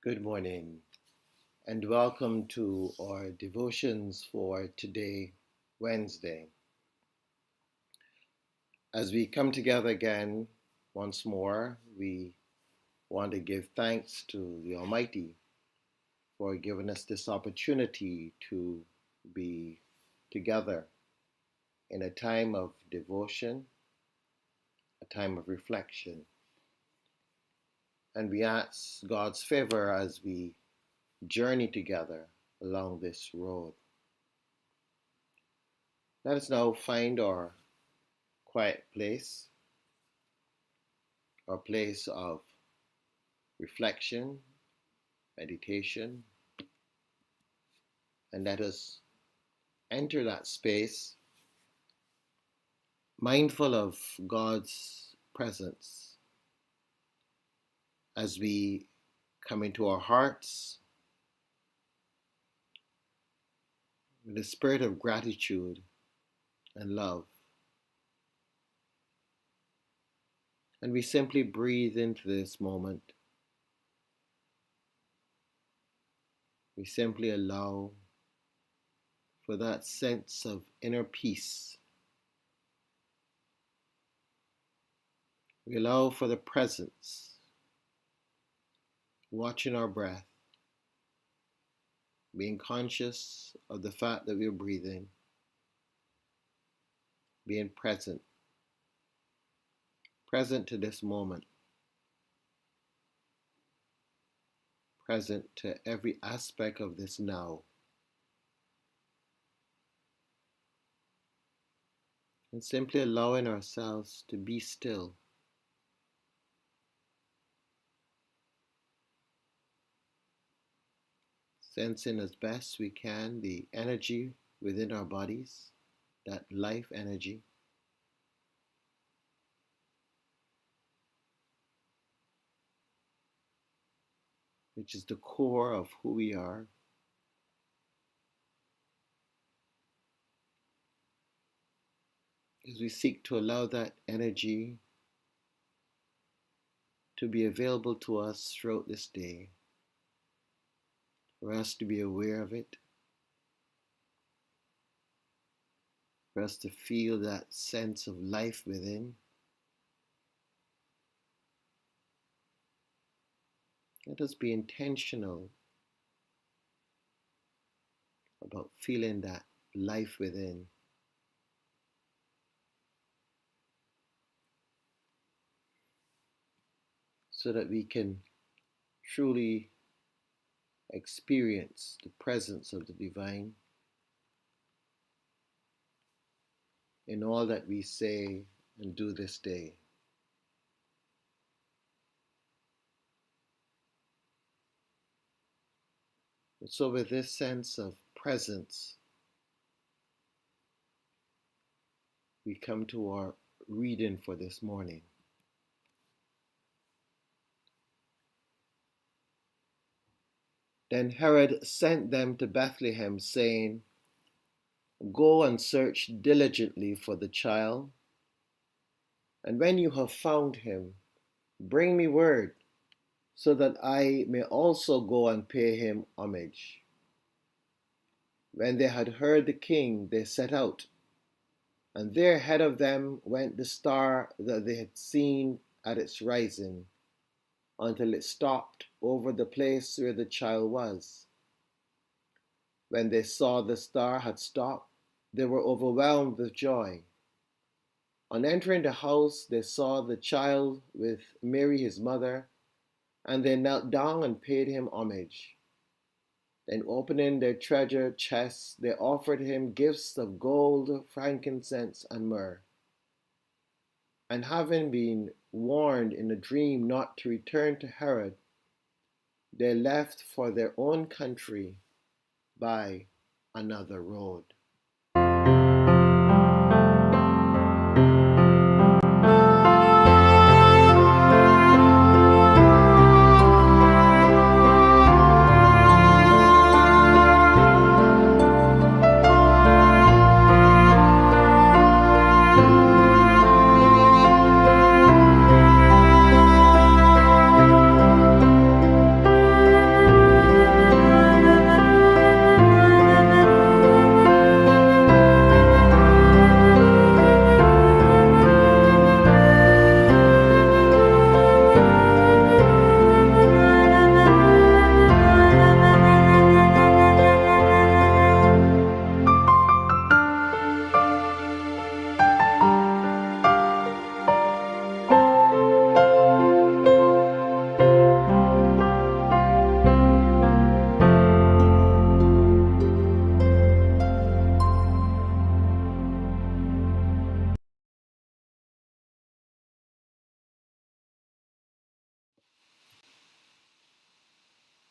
Good morning and welcome to our devotions for today, Wednesday. As we come together again once more, we want to give thanks to the Almighty for giving us this opportunity to be together in a time of devotion, a time of reflection. And we ask God's favor as we journey together along this road. Let us now find our quiet place, our place of reflection, meditation, and let us enter that space mindful of God's presence as we come into our hearts with a spirit of gratitude and love. And we simply breathe into this moment. We simply allow for that sense of inner peace. We allow for the presence, watching our breath, being conscious of the fact that we're breathing, being present to this moment, present to every aspect of this now. And simply allowing ourselves to be still. Sensing as best we can the energy within our bodies, that life energy. Which is the core of who we are. As we seek to allow that energy to be available to us throughout this day, for us to be aware of it, for us to feel that sense of life within. Let us be intentional about feeling that life within. So that we can truly experience the presence of the divine in all that we say and do this day. And so with this sense of presence, we come to our reading for this morning. Then Herod sent them to Bethlehem, saying, "Go and search diligently for the child, and when you have found him, bring me word, so that I may also go and pay him homage." When they had heard the king, they set out, and there ahead of them went the star that they had seen at its rising, until it stopped over the place where the child was. When they saw the star had stopped, they were overwhelmed with joy. On entering the house, they saw the child with Mary his mother, and they knelt down and paid him homage. Then opening their treasure chests, they offered him gifts of gold, frankincense, and myrrh. And having been warned in a dream not to return to Herod, they left for their own country by another road.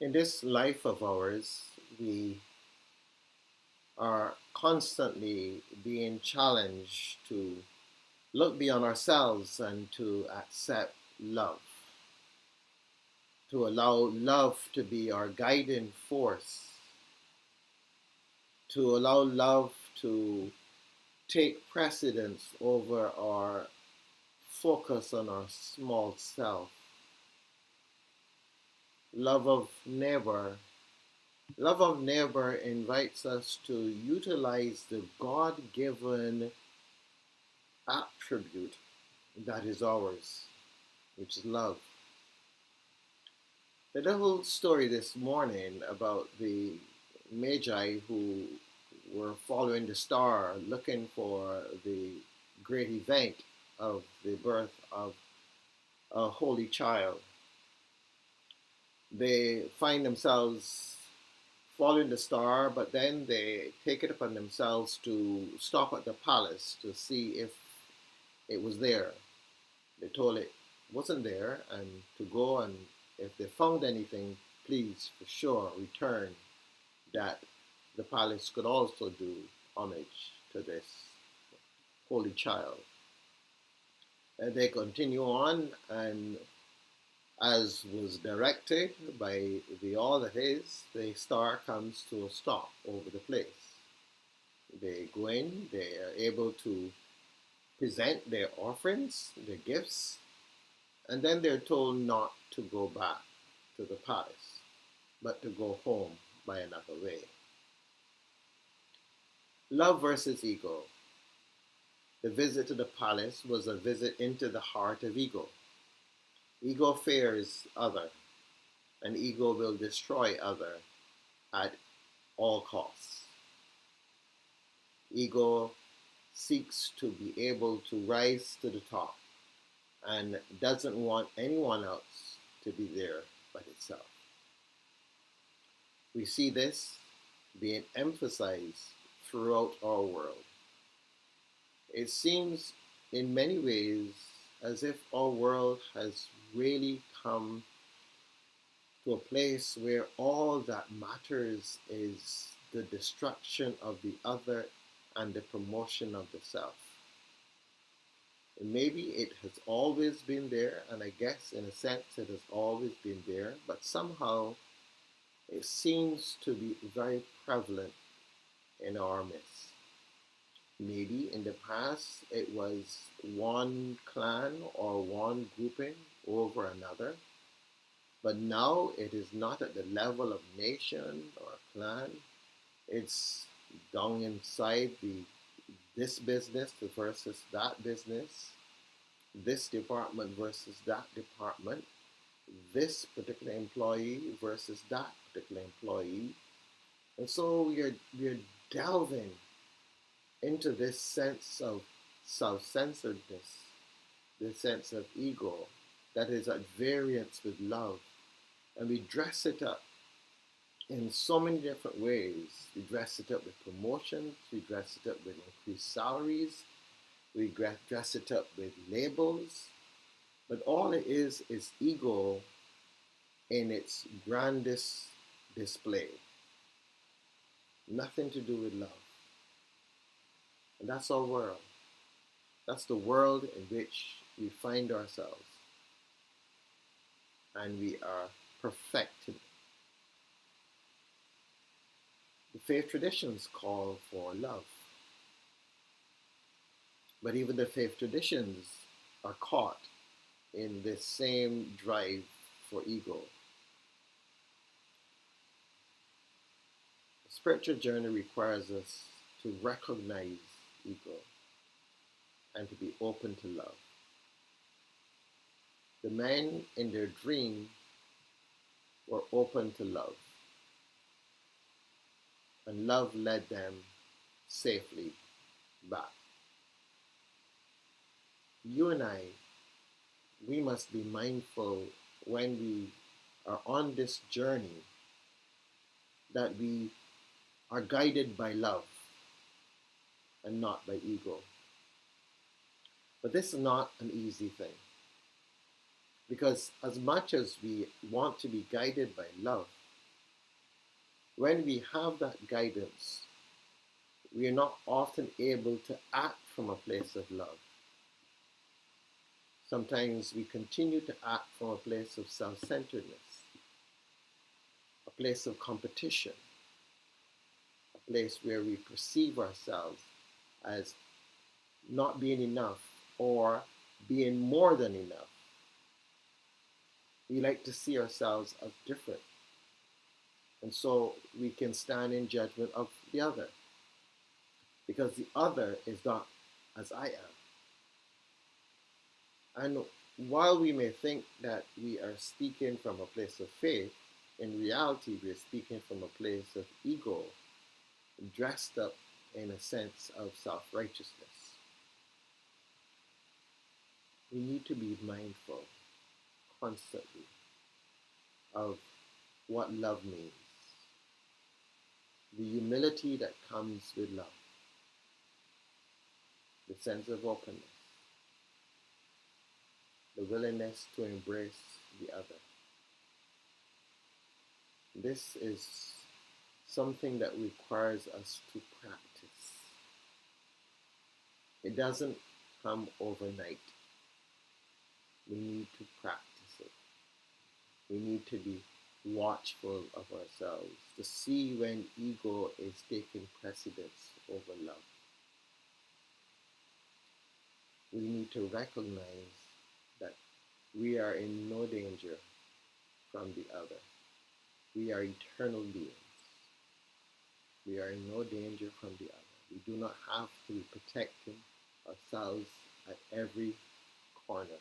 In this life of ours, we are constantly being challenged to look beyond ourselves and to accept love, to allow love to be our guiding force, to allow love to take precedence over our focus on our small self. Love of neighbor. Love of neighbor invites us to utilize the God given attribute that is ours, which is love. The little story this morning about the Magi who were following the star looking for the great event of the birth of a holy child. They find themselves following the star, but then they take it upon themselves to stop at the palace to see if it was there. They told it wasn't there and to go, and if they found anything, please for sure return, that the palace could also do homage to this holy child. And they continue on, and as was directed by the all that is, the star comes to a stop over the place. They go in, they are able to present their offerings, their gifts, and then they're told not to go back to the palace, but to go home by another way. Love versus ego. The visit to the palace was a visit into the heart of ego. Ego fears other, and ego will destroy other at all costs. Ego seeks to be able to rise to the top and doesn't want anyone else to be there but itself. We see this being emphasized throughout our world. It seems in many ways as if our world has really come to a place where all that matters is the destruction of the other and the promotion of the self. And maybe it has always been there, and I guess in a sense it has always been there, but somehow it seems to be very prevalent in our midst. Maybe in the past it was one clan or one grouping over another, but now it is not at the level of nation or clan. It's down inside this business versus that business, this department versus that department, this particular employee versus that particular employee. And so we're delving into this sense of self-centeredness, this sense of ego that is at variance with love. And we dress it up in so many different ways. We dress it up with promotions, we dress it up with increased salaries, we dress it up with labels, but all it is ego in its grandest display. Nothing to do with love. And that's our world. That's the world in which we find ourselves. And we are perfecting. The faith traditions call for love. But even the faith traditions are caught in this same drive for ego. The spiritual journey requires us to recognize ego and to be open to love. The men in their dream were open to love, and love led them safely back. You and I, we must be mindful when we are on this journey that we are guided by love and not by ego. But this is not an easy thing, because as much as we want to be guided by love, when we have that guidance, we are not often able to act from a place of love. Sometimes we continue to act from a place of self-centeredness, a place of competition, a place where we perceive ourselves as not being enough or being more than enough. We like to see ourselves as different. And so we can stand in judgment of the other, because the other is not as I am. And while we may think that we are speaking from a place of faith, in reality we are speaking from a place of ego, dressed up in a sense of self-righteousness. We need to be mindful constantly of what love means, the humility that comes with love, the sense of openness, the willingness to embrace the other. This is something that requires us to practice. It doesn't come overnight. We need to practice it. We need to be watchful of ourselves to see when ego is taking precedence over love. We need to recognize that we are in no danger from the other. We are eternal beings. We are in no danger from the other. We do not have to be protecting ourselves at every corner.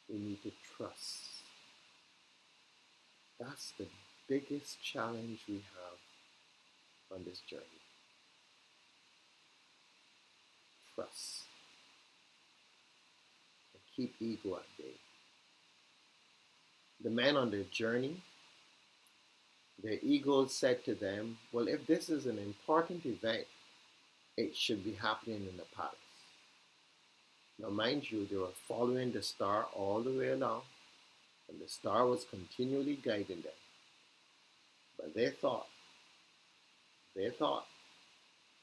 We need to trust. That's the biggest challenge we have on this journey. Trust. And keep ego at bay. The men on their journey, their egos said to them, well, if this is an important event, it should be happening in the palace. Now, mind you, they were following the star all the way along, and the star was continually guiding them. But they thought,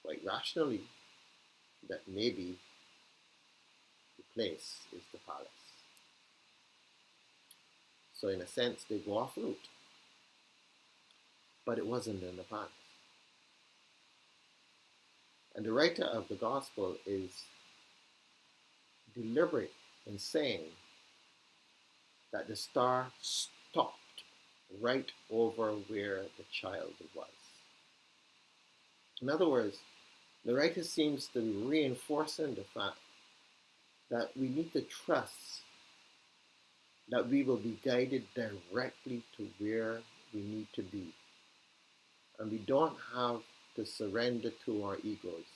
quite rationally, that maybe the place is the palace. So in a sense, they go off route. But it wasn't in the palace. And the writer of the gospel is deliberate in saying that the star stopped right over where the child was. In other words, the writer seems to be reinforcing the fact that we need to trust that we will be guided directly to where we need to be. And we don't have to surrender to our egos.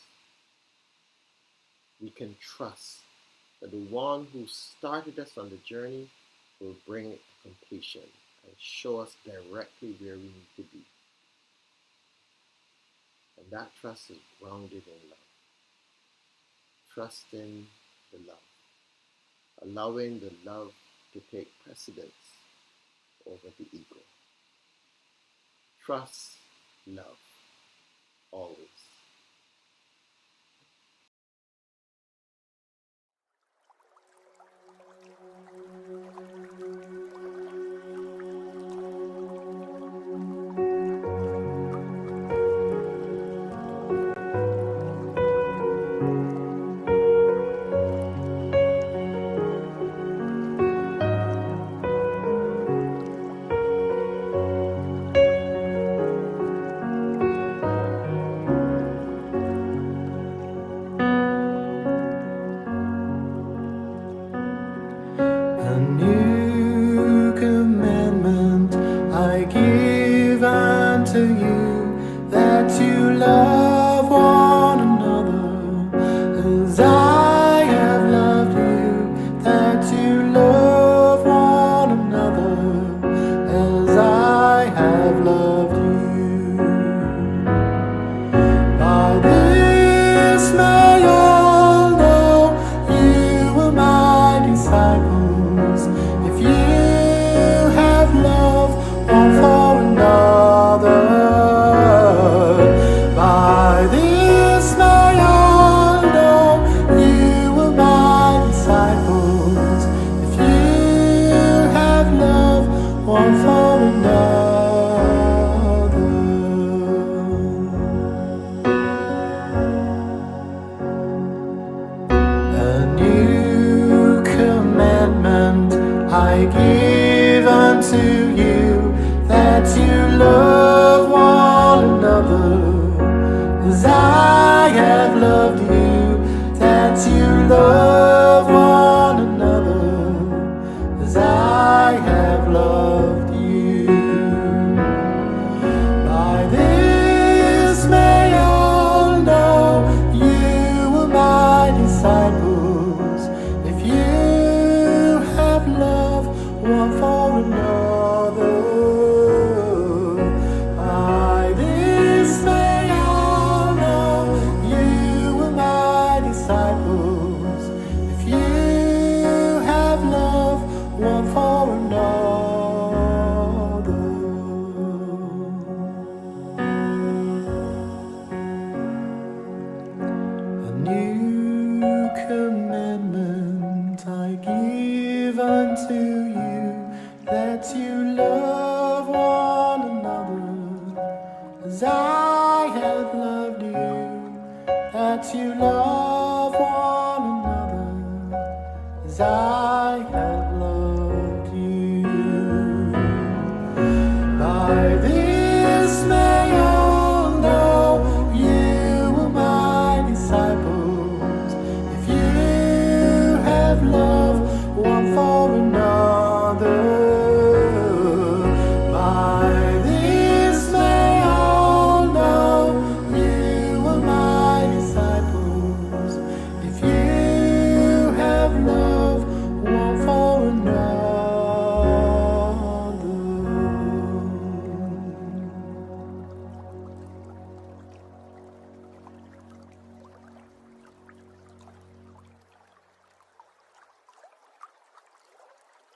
We can trust that the one who started us on the journey will bring it to completion and show us directly where we need to be. And that trust is grounded in love. Trusting the love. Allowing the love to take precedence over the ego. Trust, love, always. A new commandment I give unto you, that you love one another as I have loved you, that you love one another as I have loved you. By this may all know you are my disciples, if you have love one for another. you love one another as I